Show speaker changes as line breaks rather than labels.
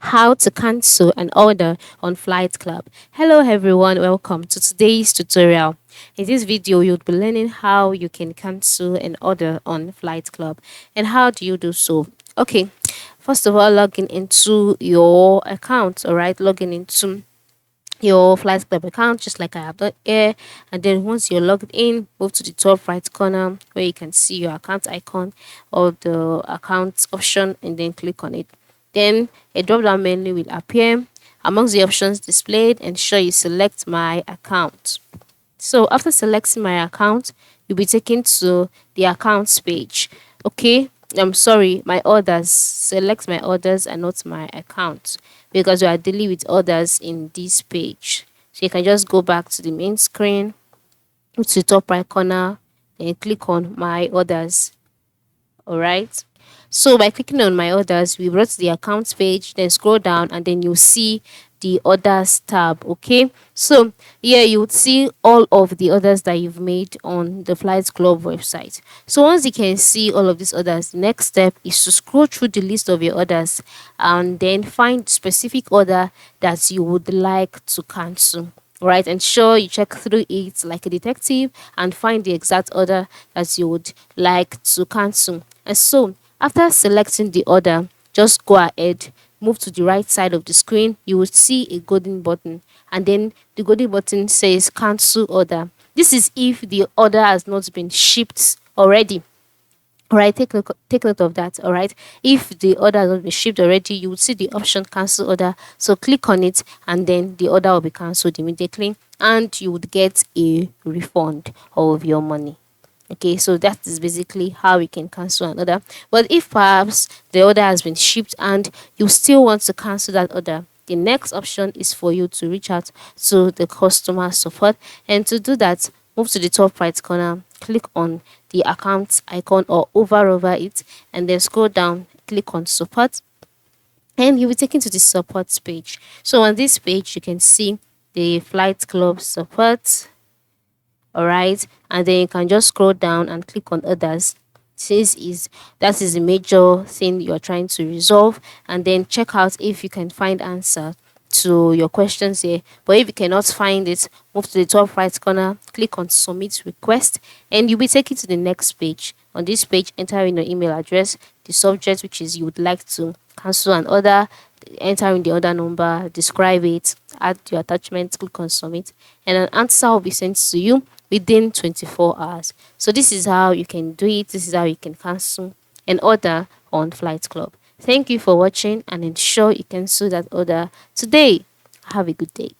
how to cancel an order on Flight Club. Hello everyone, welcome to today's tutorial. In this video, you'll be learning how you can cancel an order on Flight Club and how do you do so. Okay, first of all, logging into your account, all right, logging into your Flight Club account just like I have done here, and then once you're logged in, move to the top right corner where you can see your account icon or the account option and then click on it. Then a drop down menu will appear. Amongst the options displayed, ensure you select my account. So after selecting my account, you'll be taken to the accounts page. Okay, I'm sorry, my orders. Select my orders and not my account because we are dealing with orders in this page. So you can just go back to the main screen, go to the top right corner, and click on my orders. All right. So by clicking on my orders, we brought to the accounts page, then scroll down and then you'll see the orders tab. Okay. So here you would see all of the orders that you've made on the Flight Club website. So once you can see all of these orders, the next step is to scroll through the list of your orders and then find specific order that you would like to cancel. Right, ensure you check through it like a detective and find the exact order that you would like to cancel. And so after selecting the order, just go ahead, move to the right side of the screen. You will see a golden button, and then the golden button says cancel order. This is if the order has not been shipped already. All right, take note of that. All right, if the order has not been shipped already, you will see the option cancel order. So click on it, and then the order will be cancelled immediately, and you would get a refund of your money. Okay, so that is basically how we can cancel an order. But if perhaps the order has been shipped and you still want to cancel that order, the next option is for you to reach out to the customer support. And to do that, move to the top right corner, click on the account icon or over it, and then scroll down, click on support, and you'll be taken to the support page. So on this page, you can see the Flight Club support. All right, and then you can just scroll down and click on others since is that is the major thing you're trying to resolve, and then check out if you can find answer to your questions here. But if you cannot find it, move to the top right corner, click on submit request, and you'll be taken to the next page. On this page, enter in your email address, the subject which is you would like to cancel an order, enter in the order number, describe it, add your attachment, click on submit, and an answer will be sent to you within 24 hours. So this is how you can do it. This is how you can cancel an order on Flight Club. Thank you for watching and ensure you cancel that order today. Have a good day.